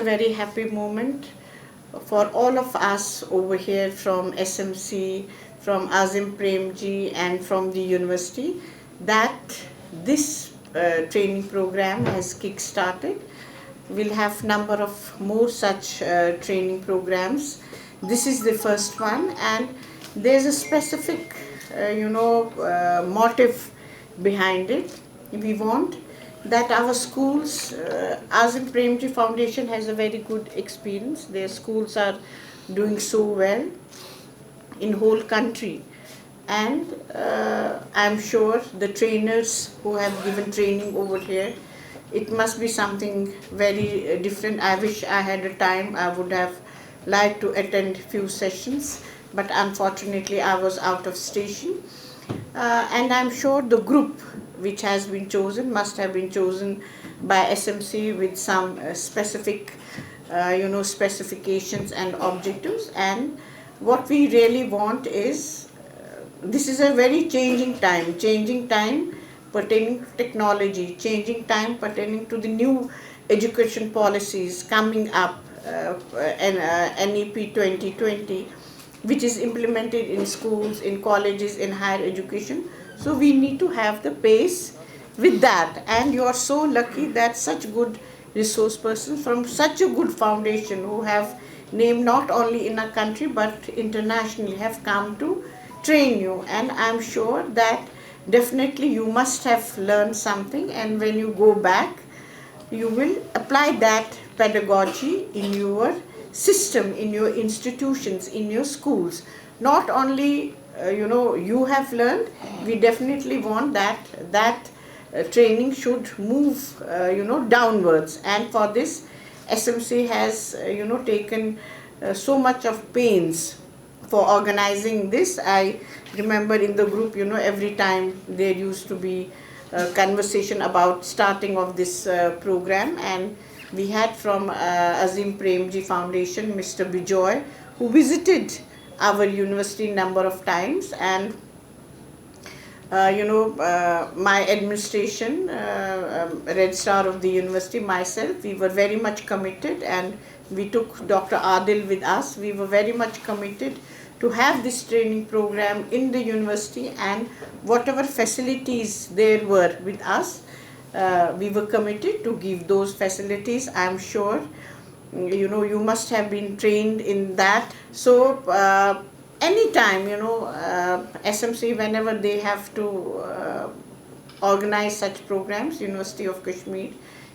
very happy moment for all of us over here from SMC, from Azim Premji and from the university that this training program has kick-started. We'll have number of more such training programs. This is the first one, and there's a specific motive behind it. We want that our schools, Azim Premji Foundation has a very good experience. Their schools are doing so well in whole country, and I'm sure the trainers who have given training over here, it must be something very different. I wish I had a time. I would have liked to attend few sessions, but unfortunately I was out of station. And I'm sure the group which has been chosen must have been chosen by SMC with some specific specifications and objectives. And what we really want is, this is a very changing time pertaining to technology, changing time pertaining to the new education policies coming up, NEP 2020, which is implemented in schools, in colleges, in higher education. So we need to have the pace with that. And you are so lucky that such good resource persons from such a good foundation who have name not only in our country but internationally have come to train you. And I'm sure that definitely you must have learned something, and when you go back you will apply that pedagogy in your system, in your institutions, in your schools. Not only you have learned, we definitely want that training should move downwards. And for this SMC has taken so much of pains for organizing this. I remember in the group, every time there used to be a conversation about starting of this program, and we had from Azim Premji Foundation Mr. Bijoy, who visited our university number of times, and my administration, Red Star of the university, myself, we were very much committed, and we took Dr. Adil with us. We were very much committed to have this training program in the university, and whatever facilities there were with us, we were committed to give those facilities. I'm sure you must have been trained in that. So anytime SMC, whenever they have to organize such programs, University of Kashmir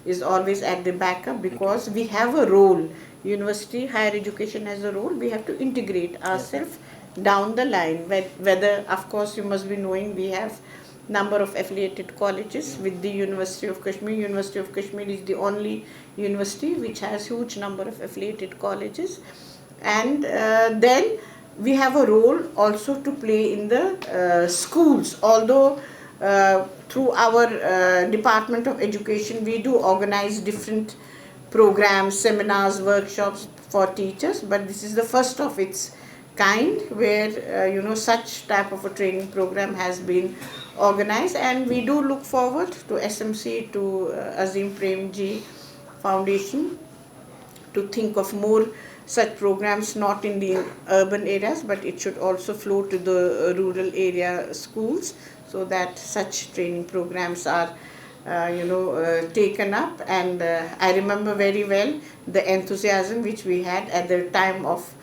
is always at the backup, because we have a role. University, higher education has a role. We have to integrate ourselves down the line. Whether, of course, you must be knowing, we have number of affiliated colleges with the University of Kashmir. University of Kashmir is the only university which has huge number of affiliated colleges. And then we have a role also to play in the schools. Although through our Department of Education, we do organize different programs, seminars, workshops for teachers, but this is the first of its kind where such type of a training program has been organized. And we do look forward to SMC, to Azim Premji Foundation, to think of more such programs, not in the urban areas, but it should also flow to the rural area schools, so that such training programs are taken up. And I remember very well the enthusiasm which we had at the time of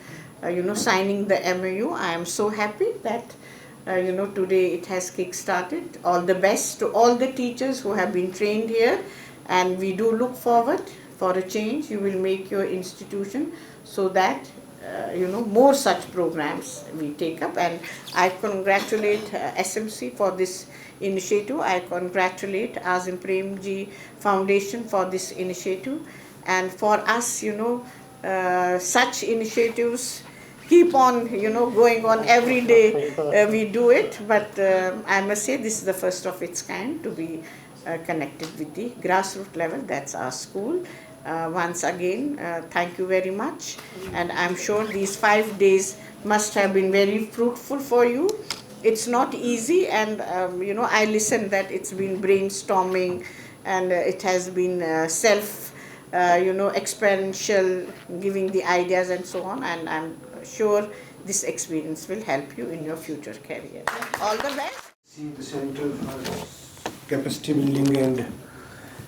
signing the MOU. I am so happy that today it has kick-started. All the best to all the teachers who have been trained here, and we do look forward for a change. You will make your institution so that more such programs we take up. And I congratulate SMC for this initiative. I congratulate Azim Premji Foundation for this initiative. And for us, such initiatives keep on, going on every day. We do it, but I must say this is the first of its kind to be connected with the grassroots level. That's our school. Once again, thank you very much. And I'm sure these 5 days must have been very fruitful for you. It's not easy, and I listened that it's been brainstorming, and it has been self experiential, giving the ideas and so on. And I'm sure this experience will help you in your future career. All the best. See, the Center for Capacity Building and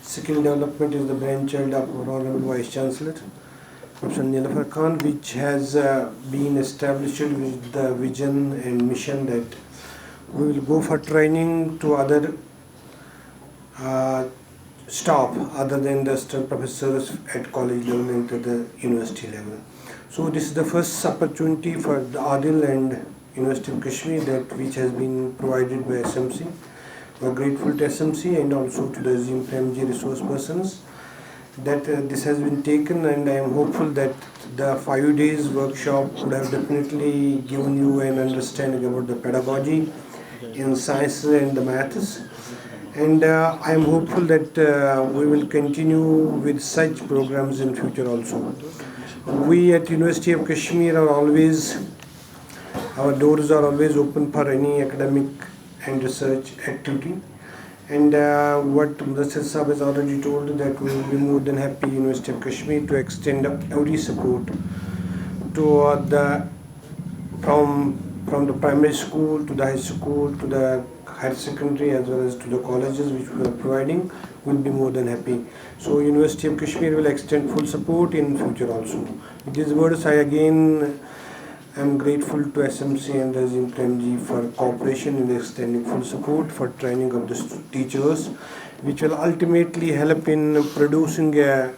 Skill Development is the brainchild of our Honorable Vice Chancellor, Professor Nilofar Khan, which has been established with the vision and mission that we will go for training to other staff other than the student professors at college level and to the university level. So this is the first opportunity for the Adil and University of Kashmir that which has been provided by SMC. We are grateful to SMC and also to the Azim Premji resource persons that this has been taken, and I am hopeful that the 5 days workshop would have definitely given you an understanding about the pedagogy in science and the maths. And I am hopeful that we will continue with such programs in future also. We at University of Kashmir are always, our doors are always open for any academic and research activity. And what Mudassir Sahab has already told, that we will be more than happy, University of Kashmir, to extend every support to from the primary school to the high school to the higher secondary as well as to the colleges which we are providing. Will be more than happy. So University of Kashmir will extend full support in future also. With these words, I again am grateful to SMC and Azim Premji for cooperation in extending full support for training of the teachers, which will ultimately help in producing a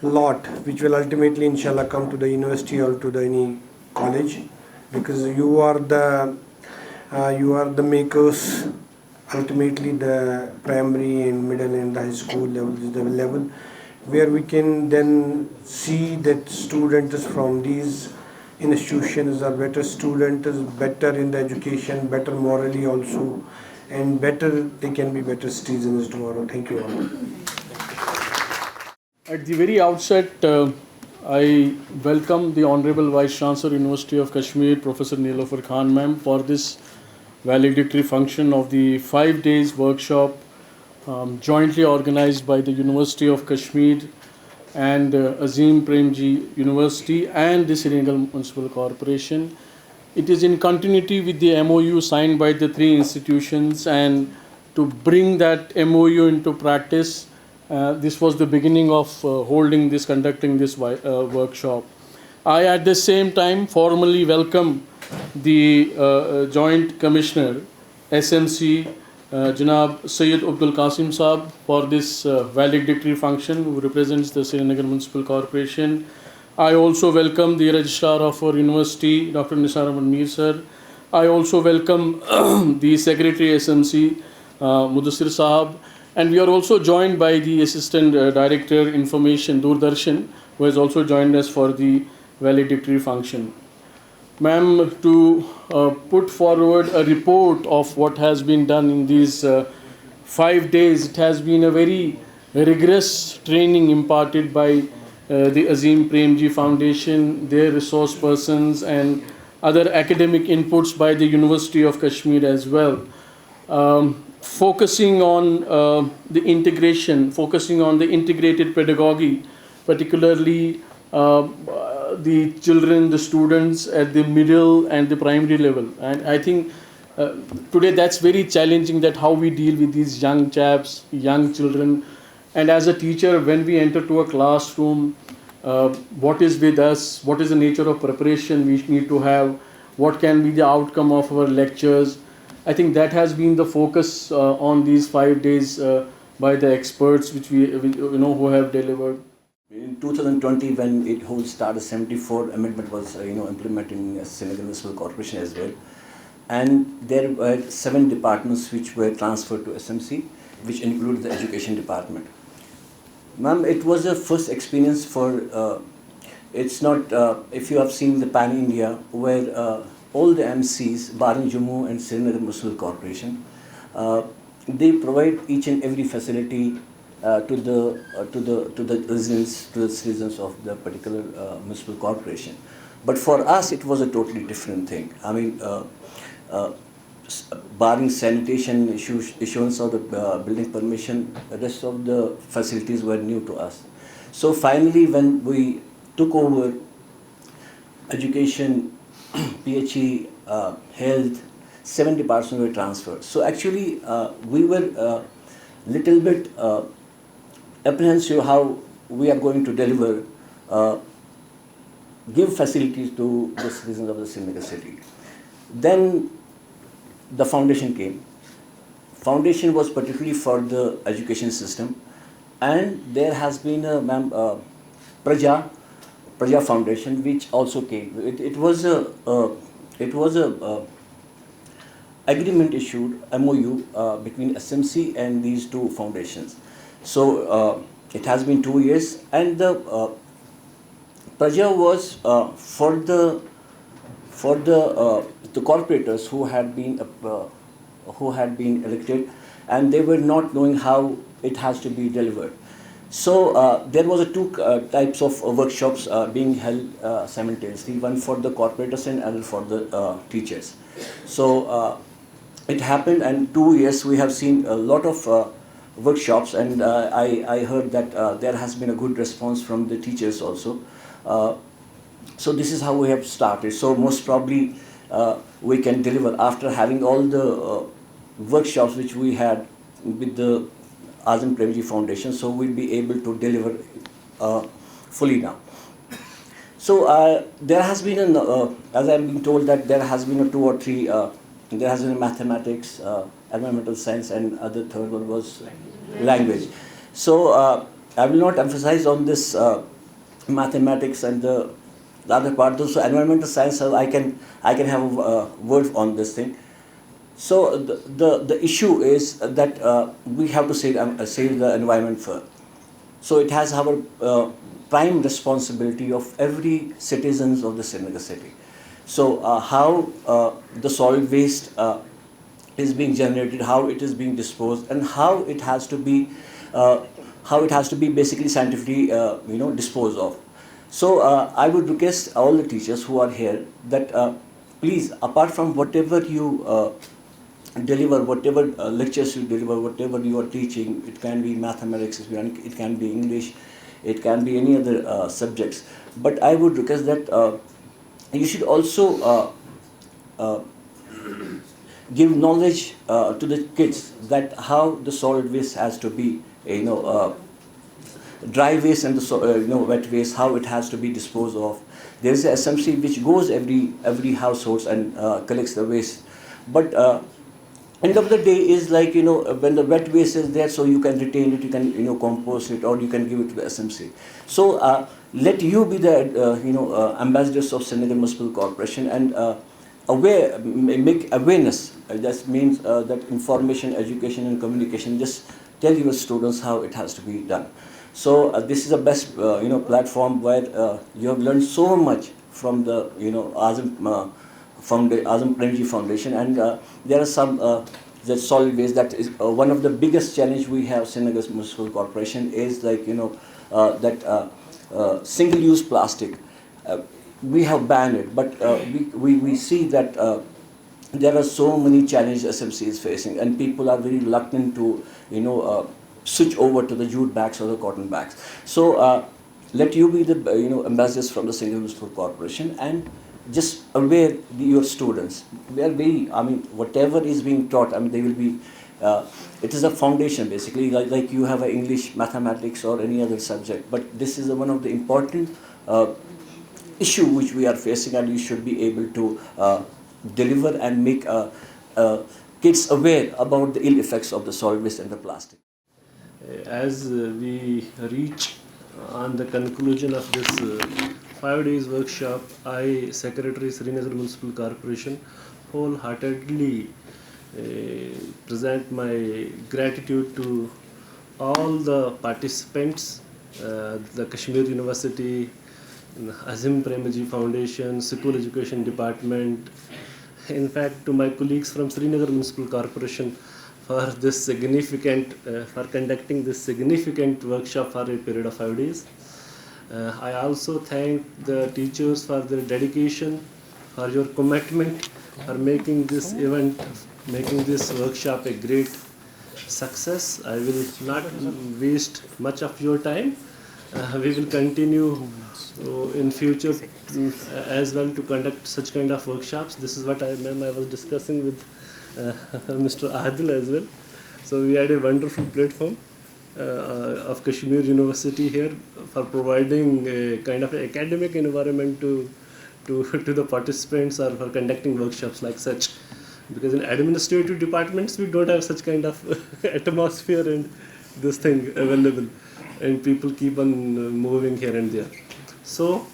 lot, which will ultimately inshallah come to the university or to the any college, because you are the makers. Ultimately, the primary and middle and the high school level is the level where we can then see that students from these institutions are better students, better in the education, better morally also, and they can be better citizens tomorrow. Thank you all. At the very outset, I welcome the Honorable Vice Chancellor, University of Kashmir, Professor Nilofar Khan ma'am, for this valedictory function of the 5 days workshop jointly organized by the University of Kashmir and Azim Premji University and the Srinagar Municipal Corporation. It is in continuity with the MOU signed by the three institutions, and to bring that MOU into practice, this was the beginning of conducting this workshop. I at the same time formally welcome the Joint Commissioner SMC Janab Sayyid Abdul Qasim Saab for this valedictory function, who represents the Srinagar Municipal Corporation. I also welcome the Registrar of our University, Dr. Nisar Ahmad Mir sir. I also welcome the Secretary SMC, Mudassir Sahab, and we are also joined by the Assistant Director Information Doordarshan, who has also joined us for the valedictory function. Ma'am, to put forward a report of what has been done in these 5 days, it has been a very rigorous training imparted by the Azim Premji Foundation, their resource persons, and other academic inputs by the University of Kashmir as well. Focusing on the integration, focusing on the integrated pedagogy, particularly the children, the students at the middle and the primary level. And I think today that's very challenging, that how we deal with these young chaps, young children. And as a teacher, when we enter to a classroom, what is with us, what is the nature of preparation we need to have, what can be the outcome of our lectures. I think that has been the focus on these 5 days by the experts which we who have delivered. In 2020, when it whole started, 74 amendment was implemented in Srinagar Municipal Corporation as well, and there were 7 departments which were transferred to SMC, which included the education department. Ma'am, it was a first experience for. It's not if you have seen the Pan India, where all the MCs, barring Jammu and Srinagar Municipal Corporation, they provide each and every facility to the citizens of the particular municipal corporation. But for us, it was a totally different thing. I mean, barring sanitation issuance of the building permission, the rest of the facilities were new to us. So finally, when we took over education, PHE, health, 7 departments were transferred. So actually, we were little bit apprehensive how we are going to deliver, give facilities to the citizens of the Srinagar city. Then the foundation came. Foundation was particularly for the education system, and there has been a Praja Foundation which also came. It was a agreement issued, MOU, between SMC and these two foundations. So it has been 2 years, and the Praja was for the corporators who had been elected, and they were not knowing how it has to be delivered. So there was two types of workshops being held simultaneously, one for the corporators and other for the teachers. So it happened, and 2 years we have seen a lot of workshops, and I heard that there has been a good response from the teachers also. So this is how we have started. So most probably we can deliver after having all the workshops which we had with the Azim Premji Foundation. So we'll be able to deliver fully now. So there has been, as I've been told, that there has been a 2 or 3. There has been mathematics, environmental science, and other third one was language. So I will not emphasize on this mathematics and the other part. So environmental science, I can have a word on this thing. So the issue is that we have to save the environment first. So it has our prime responsibility of every citizens of the Srinagar city. So how the solid waste is being generated, how it is being disposed, and how it has to be basically scientifically disposed of. So I would request all the teachers who are here that please, apart from whatever you deliver, whatever lectures you deliver, whatever you are teaching, it can be mathematics, it can be English, it can be any other subjects. But I would request that you should also give knowledge to the kids that how the solid waste has to be, dry waste and the wet waste, how it has to be disposed of. There is a SMC which goes every households and collects the waste. But end of the day is like, when the wet waste is there, so you can retain it, you can compost it, or you can give it to the SMC. So let you be the ambassadors of Srinagar Municipal Corporation and make awareness. That means that information, education, and communication. Just tell your students how it has to be done. So this is the best platform where you have learned so much from the Azim Premji Foundation, and there are some that solid waste. That is one of the biggest challenge we have. Srinagar Municipal Corporation is like that single-use plastic. We have banned it, but we see that there are so many challenges SMC is facing, and people are very reluctant to switch over to the jute bags or the cotton bags. So let you be the ambassadors from the Srinagar Municipal Corporation and just aware your students. We are very, whatever is being taught, they will be. It is a foundation basically, like you have a English, mathematics, or any other subject. But this is one of the important issue which we are facing, and you should be able to deliver and make kids aware about the ill effects of the solid waste and the plastic. As we reach on the conclusion of this 5 days workshop, I, Secretary Srinagar Municipal Corporation, wholeheartedly present my gratitude to all the participants, the Kashmir University, Azim Premji Foundation, School Education Department, in fact to my colleagues from Srinagar Municipal Corporation for this significant, for conducting this significant workshop for a period of 5 days. I also thank the teachers for their dedication, for your commitment, for making this event, making this workshop a great success. I will not waste much of your time. We will continue in future as well to conduct such kind of workshops. This is what I was discussing with Mr. Adil as well. So we had a wonderful platform of Kashmir University here for providing a kind of academic environment to the participants or for conducting workshops like such. Because in administrative departments we don't have such kind of atmosphere and this thing available, and people keep on moving here and there. So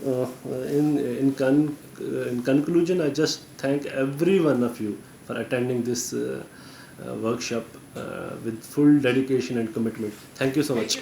in conclusion, I just thank every one of you for attending this workshop with full dedication and commitment. Thank you so much.